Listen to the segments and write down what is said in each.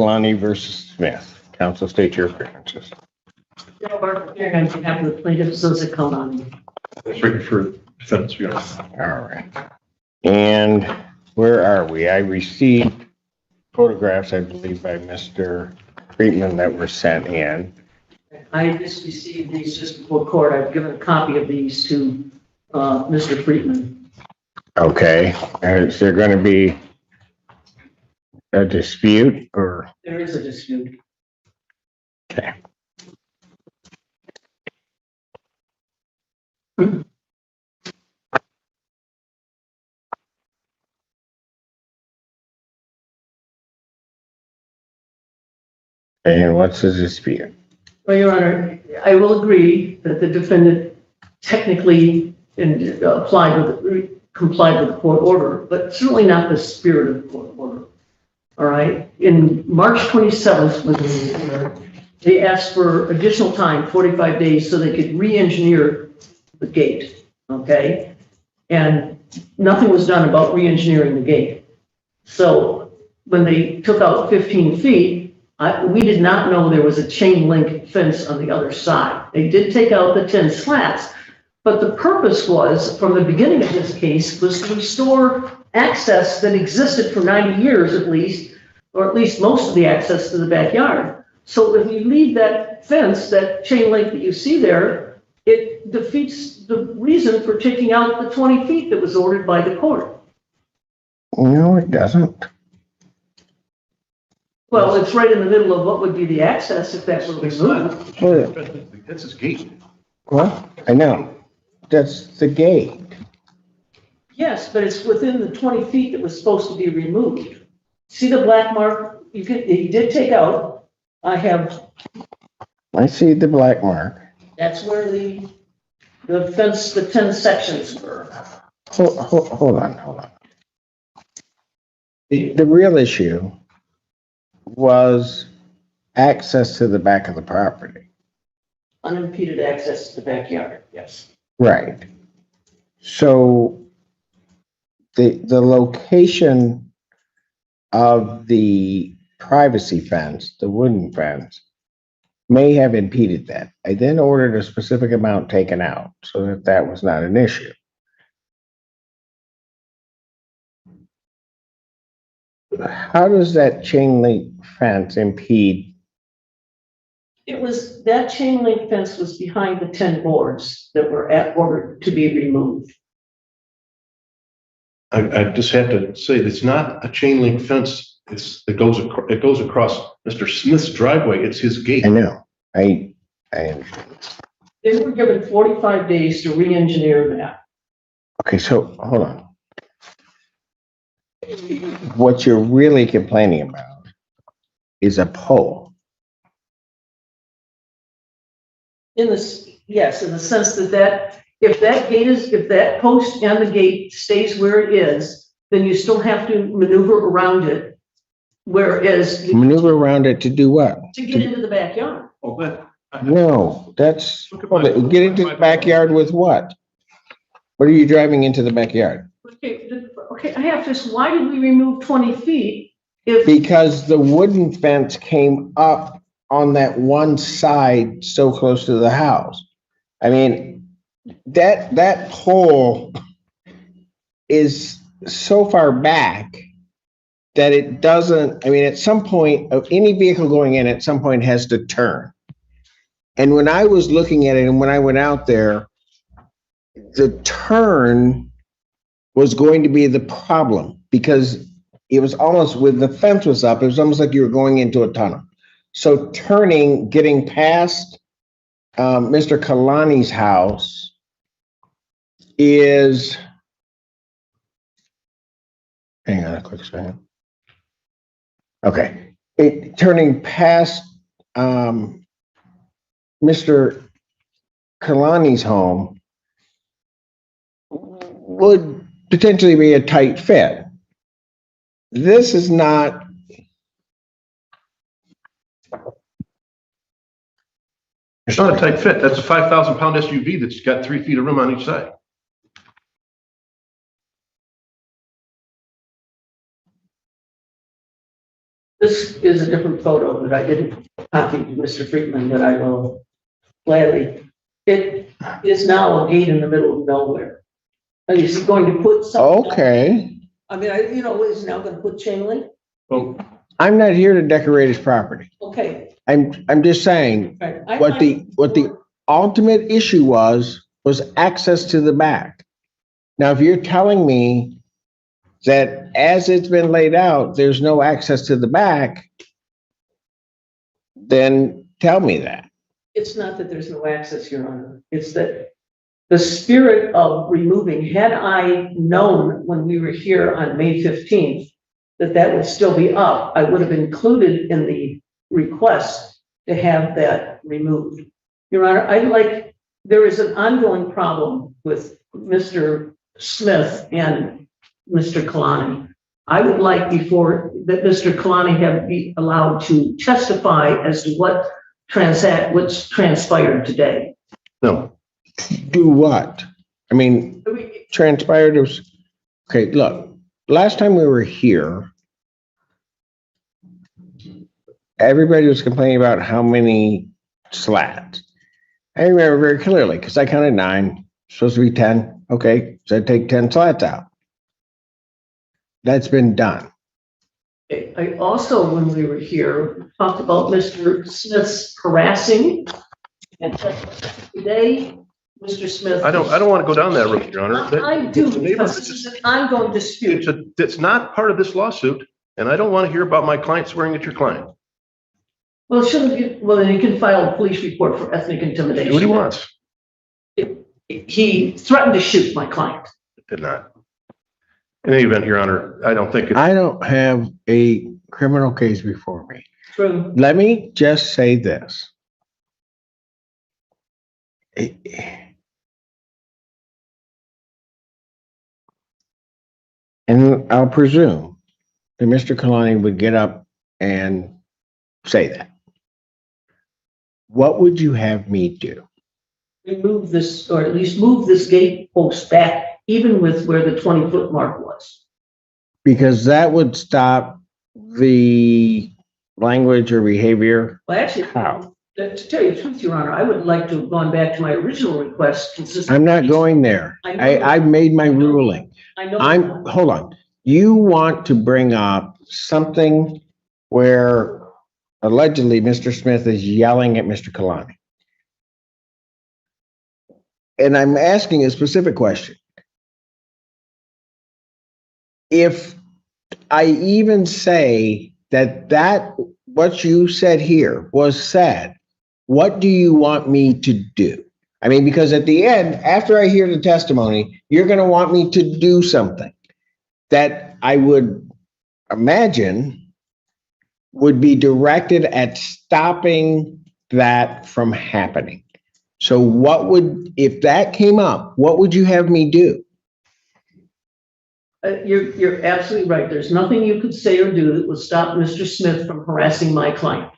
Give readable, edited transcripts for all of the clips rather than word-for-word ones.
Kalani versus Smith. Council, state your appearances. Joe Barker, here on behalf of the plaintiff, Susan Kalani. Waiting for defense, we are. All right. And where are we? I received photographs, I believe, by Mr. Friedman that were sent in. I just received these just before court. I've given a copy of these to Mr. Friedman. Okay. Is there going to be a dispute or? There is a dispute. Okay. And what's the dispute? Well, Your Honor, I will agree that the defendant technically complied with the court order, but certainly not the spirit of the court order. All right. In March 27th, when they asked for additional time, 45 days, so they could re-engineer the gate. Okay. And nothing was done about re-engineering the gate. So when they took out 15 feet, we did not know there was a chain link fence on the other side. They did take out the 10 slats, but the purpose was, from the beginning of this case, was to restore access that existed for 90 years at least, or at least most of the access to the backyard. So if you leave that fence, that chain link that you see there, it defeats the reason for taking out the 20 feet that was ordered by the court. No, it doesn't. Well, it's right in the middle of what would be the access if that were removed. That's his gate. Well, I know. That's the gate. Yes, but it's within the 20 feet that was supposed to be removed. See the black mark? He did take out. I see the black mark. that's where the fence, the 10 sections were. Hold on. The real issue was access to the back of the property. Unimpeded access to the backyard, yes. Right. So the location of the privacy fence, the wooden fence, may have impeded that. I then ordered a specific amount taken out so that that was not an issue. How does that chain link fence impede? That chain link fence was behind the 10 boards that were ordered to be removed. I just have to say, it's not a chain link fence. It goes across Mr. Smith's driveway. It's his gate. I know. I understand. They were given 45 days to re-engineer that. Okay, so hold on. What you're really complaining about is a pole. Yes, in the sense that if that post and the gate stays where it is, then you still have to maneuver around it. Whereas Maneuver around it to do what? to get into the backyard. Oh, but No, that's, get into the backyard with what? What are you driving into the backyard? Okay, I have to, why did we remove 20 feet if, Because the wooden fence came up on that one side so close to the house. I mean, that pole is so far back that it doesn't, I mean, at some point, of any vehicle going in at some point has to turn. And when I was looking at it and when I went out there, the turn was going to be the problem because it was almost, when the fence was up, it was almost like you were going into a tunnel. So turning, getting past Mr. Kalani's house is, hang on a quick second. Okay, turning past Mr. Kalani's home would potentially be a tight fit. This is not. it's not a tight fit. That's a 5,000-pound SUV that's got 3 feet of room on each side. the this is a different photo that I didn't copy to Mr. Friedman, that I will gladly. It is now a gate in the middle of nowhere. And is he going to put something? Okay, I mean, is he now going to put chain link? Well, I'm not here to decorate his property. Okay. I'm just saying, Right. what the ultimate issue was access to the back. Now, if you're telling me that as it's been laid out, there's no access to the back, then tell me that. It's not that there's no access, Your Honor. It's that the spirit of removing, had I known when we were here on May 15th, that would still be up, I would have included in the request to have that removed. Your Honor, there is an ongoing problem with Mr. Smith and Mr. Kalani. I would like before that Mr. Kalani be allowed to testify as to what's transpired today. no, Do what? I mean, transpired was, okay, look, last time we were here, everybody was complaining about how many slats. I remember very clearly because I counted 9, supposed to be 10. Okay, so I take 10 slats out. That's been done. I also, when we were here, talked about Mr. Smith's harassing. And today, Mr. Smith. I don't want to go down that road, Your Honor. I do, because this is an ongoing dispute. It's not part of this lawsuit, and I don't want to hear about my client swearing at your client. Well, then he can file a police report for ethnic intimidation. What he wants. He threatened to shoot my client. Did not. In any event, Your Honor, I don't think I don't have a criminal case before me. True. Let me just say this. And I'll presume that Mr. Kalani would get up and say that. What would you have me do? Remove this, or at least move this gate post back, even with where the 20-foot mark was. Because that would stop the language or behavior. Well, actually, How? to tell you the truth, Your Honor, I would like to have gone back to my original request consistent. I'm not going there. I've made my ruling. I know. Hold on. You want to bring up something where allegedly Mr. Smith is yelling at Mr. Kalani. And I'm asking a specific question. If I even say that what you said here was said, what do you want me to do? I mean, because at the end, after I hear the testimony, you're going to want me to do something that I would imagine would be directed at stopping that from happening. So if that came up, what would you have me do? You're absolutely right. There's nothing you could say or do that would stop Mr. Smith from harassing my client.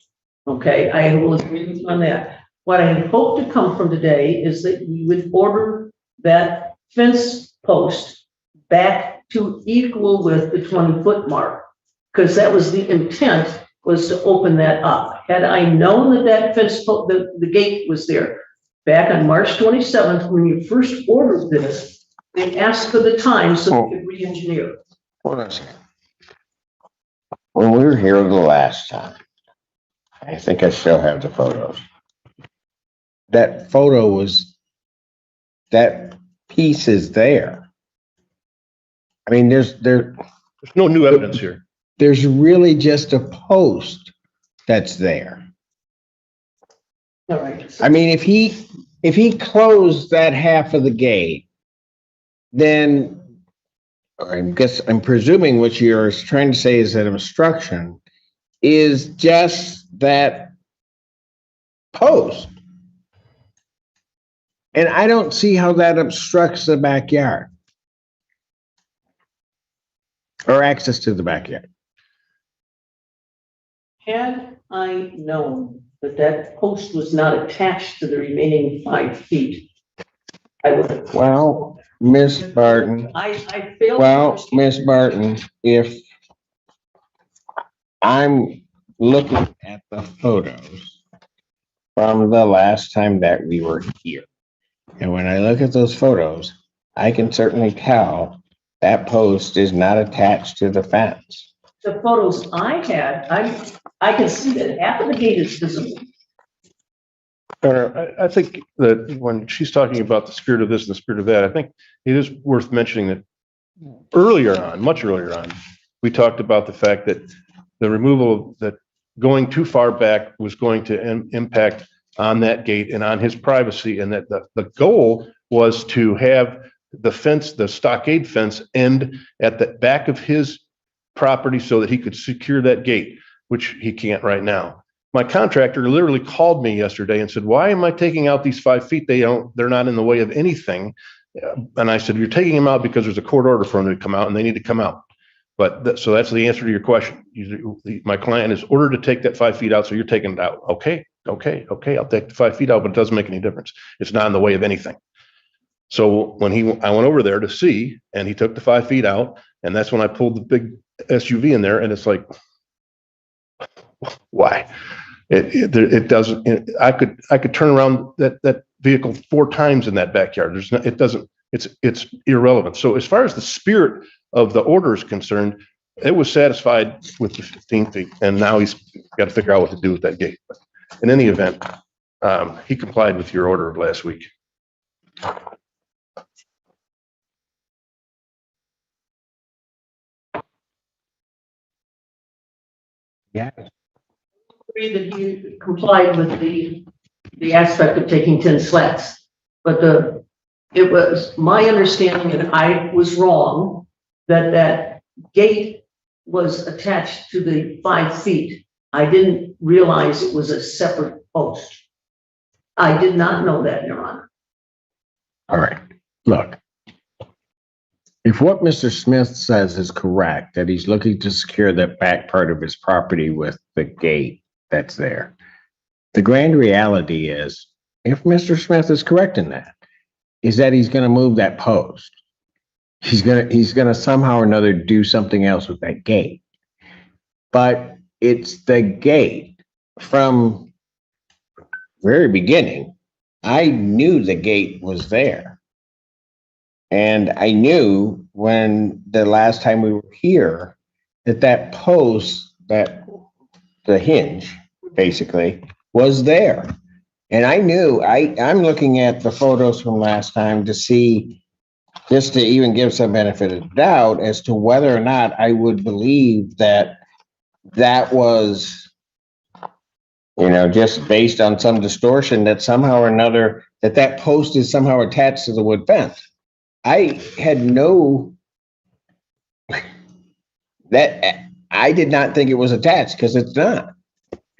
Okay, I will agree with you on that. What I hope to come from today is that you would order that fence post back to equal with the 20-foot mark, because that was the intent, was to open that up. Had I known that fence, the gate was there back on March 27th, when you first ordered this, they asked for the time so they could re-engineer. Hold on a second. When we were here the last time, I think I still have the photos. That that piece is there. I mean, there's no new evidence here. There's really just a post that's there. All right. I mean, if he closed that half of the gate, then I'm presuming what you're trying to say is that obstruction is just that post. And I don't see how that obstructs the backyard or access to the backyard. Had I known that post was not attached to the remaining 5 feet, I would have. Well, Miss Barton. I failed. Well, Miss Barton, if I'm looking at the photos from the last time that we were here. And when I look at those photos, I can certainly tell that post is not attached to the fence. The photos I had, I can see that half of the gate is visible. I think that when she's talking about the spirit of this and the spirit of that, I think it is worth mentioning that earlier on, much earlier on, we talked about the fact that the removal that going too far back was going to impact on that gate and on his privacy, and that the goal was to have the fence, the stockade fence, end at the back of his property so that he could secure that gate, which he can't right now. My contractor literally called me yesterday and said, "Why am I taking out these 5 feet? They're not in the way of anything." And I said, "You're taking them out because there's a court order for them to come out, and they need to come out." But so that's the answer to your question. My client is ordered to take that 5 feet out, so you're taking it out. Okay. I'll take the 5 feet out, but it doesn't make any difference. It's not in the way of anything. So when I went over there to see, and he took the 5 feet out, and that's when I pulled the big SUV in there, and it's like, why? It doesn't. I could turn around that vehicle 4 times in that backyard. It's irrelevant. So as far as the spirit of the order is concerned, it was satisfied with the 15 feet, and now he's got to figure out what to do with that gate. But in any event, he complied with your order of last week. Yeah. Agree that he complied with the aspect of taking 10 slats, but it was my understanding, and I was wrong, that gate was attached to the 5 feet. I didn't realize it was a separate post. I did not know that, Your Honor. All right, look. If what Mr. Smith says is correct, that he's looking to secure that back part of his property with the gate that's there, the grand reality is, if Mr. Smith is correct in that, is that he's going to move that post. He's gonna somehow or another do something else with that gate. But it's the gate. From very beginning, I knew the gate was there. And I knew when the last time we were here that post, that the hinge basically was there. And I knew I'm looking at the photos from last time to see, just to even give some benefit of the doubt as to whether or not I would believe that was, just based on some distortion, that somehow or another, that post is somehow attached to the wood fence. I had I did not think it was attached, because it's not.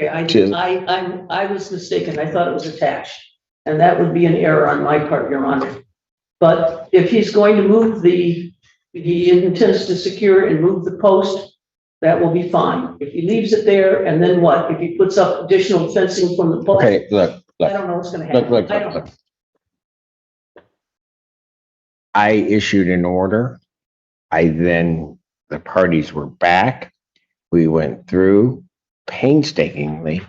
Okay, I was mistaken. I thought it was attached, and that would be an error on my part, Your Honor. But if he's going to move he intends to secure and move the post, that will be fine. If he leaves it there, and then what? If he puts up additional fencing from the post? Okay, look. I don't know what's going to happen. Look. I issued an order. The parties were back. We went through painstakingly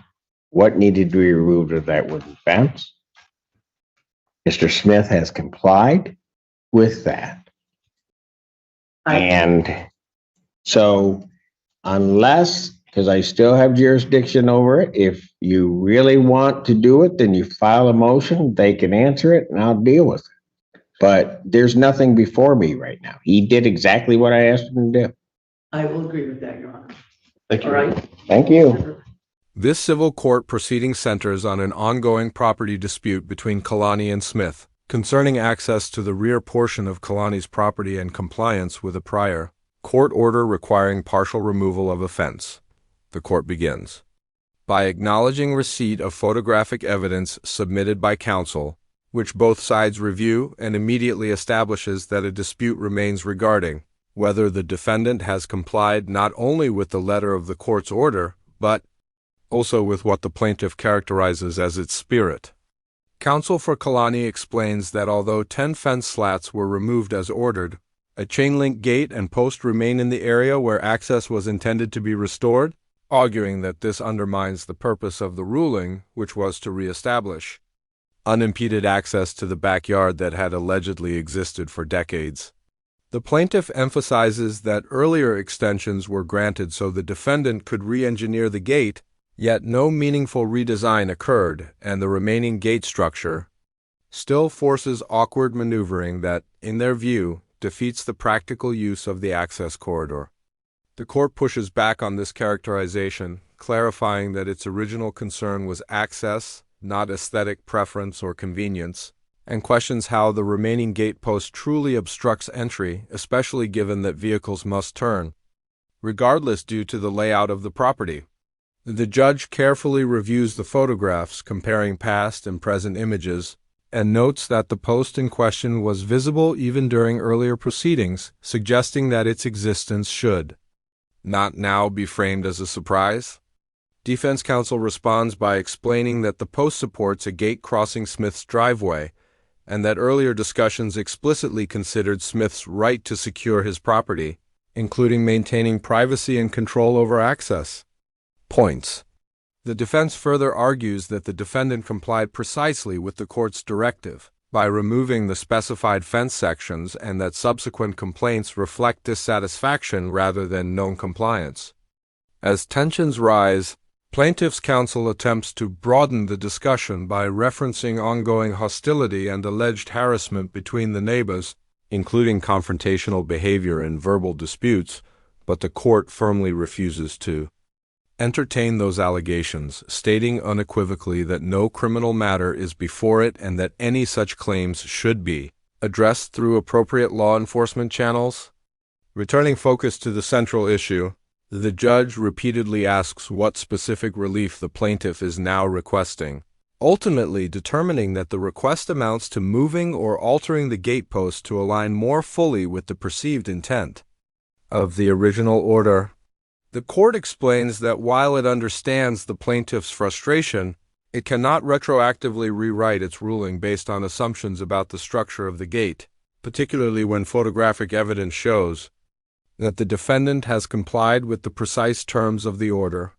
what needed to be removed of that wooden fence. Mr. Smith has complied with that. And so, because I still have jurisdiction over it, if you really want to do it, then you file a motion, they can answer it, and I'll deal with it. But there's nothing before me right now. He did exactly what I asked him to do. I will agree with that, Your Honor. Thank you. All right. Thank you. This civil court proceeding centers on an ongoing property dispute between Kalani and Smith concerning access to the rear portion of Kalani's property and compliance with a prior court order requiring partial removal of a fence. The court begins. By acknowledging receipt of photographic evidence submitted by counsel, which both sides review and immediately establishes that a dispute remains regarding whether the defendant has complied not only with the letter of the court's order, but also with what the plaintiff characterizes as its spirit. Counsel for Kalani explains that although 10 fence slats were removed as ordered, a chain link gate and post remain in the area where access was intended to be restored, arguing that this undermines the purpose of the ruling, which was to reestablish unimpeded access to the backyard that had allegedly existed for decades. The plaintiff emphasizes that earlier extensions were granted so the defendant could re-engineer the gate, yet no meaningful redesign occurred, and the remaining gate structure still forces awkward maneuvering that, in their view, defeats the practical use of the access corridor. The court pushes back on this characterization, clarifying that its original concern was access, not aesthetic preference or convenience, and questions how the remaining gate post truly obstructs entry, especially given that vehicles must turn, regardless due to the layout of the property. The judge carefully reviews the photographs, comparing past and present images, and notes that the post in question was visible even during earlier proceedings, suggesting that its existence should not now be framed as a surprise. Defense counsel responds by explaining that the post supports a gate crossing Smith's driveway, and that earlier discussions explicitly considered Smith's right to secure his property, including maintaining privacy and control over access points. The defense further argues that the defendant complied precisely with the court's directive by removing the specified fence sections and that subsequent complaints reflect dissatisfaction rather than non-compliance. As tensions rise, plaintiff's counsel attempts to broaden the discussion by referencing ongoing hostility and alleged harassment between the neighbors, including confrontational behavior and verbal disputes, but the court firmly refuses to entertain those allegations, stating unequivocally that no criminal matter is before it and that any such claims should be addressed through appropriate law enforcement channels. Returning focus to the central issue, the judge repeatedly asks what specific relief the plaintiff is now requesting, ultimately determining that the request amounts to moving or altering the gatepost to align more fully with the perceived intent of the original order. The court explains that while it understands the plaintiff's frustration, it cannot retroactively rewrite its ruling based on assumptions about the structure of the gate, particularly when photographic evidence shows that the defendant has complied with the precise terms of the order.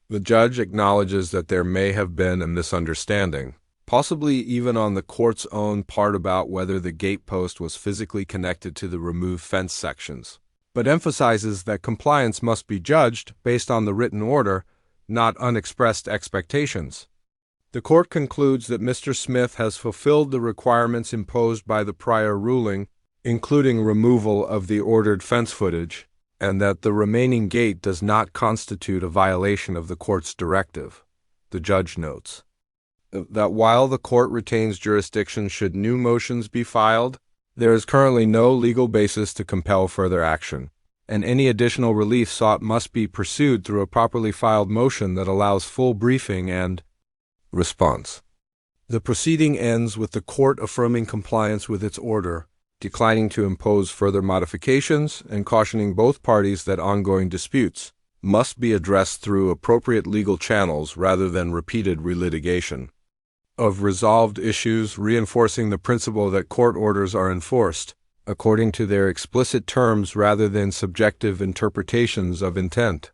The judge acknowledges that there may have been a misunderstanding, possibly even on the court's own part about whether the gatepost was physically connected to the removed fence sections, but emphasizes that compliance must be judged based on the written order, not unexpressed expectations. The court concludes that Mr. Smith has fulfilled the requirements imposed by the prior ruling, including removal of the ordered fence footage, and that the remaining gate does not constitute a violation of the court's directive. The judge notes that while the court retains jurisdiction should new motions be filed, there is currently no legal basis to compel further action, and any additional relief sought must be pursued through a properly filed motion that allows full briefing and response. The proceeding ends with the court affirming compliance with its order, declining to impose further modifications, and cautioning both parties that ongoing disputes must be addressed through appropriate legal channels rather than repeated relitigation of resolved issues, reinforcing the principle that court orders are enforced according to their explicit terms rather than subjective interpretations of intent.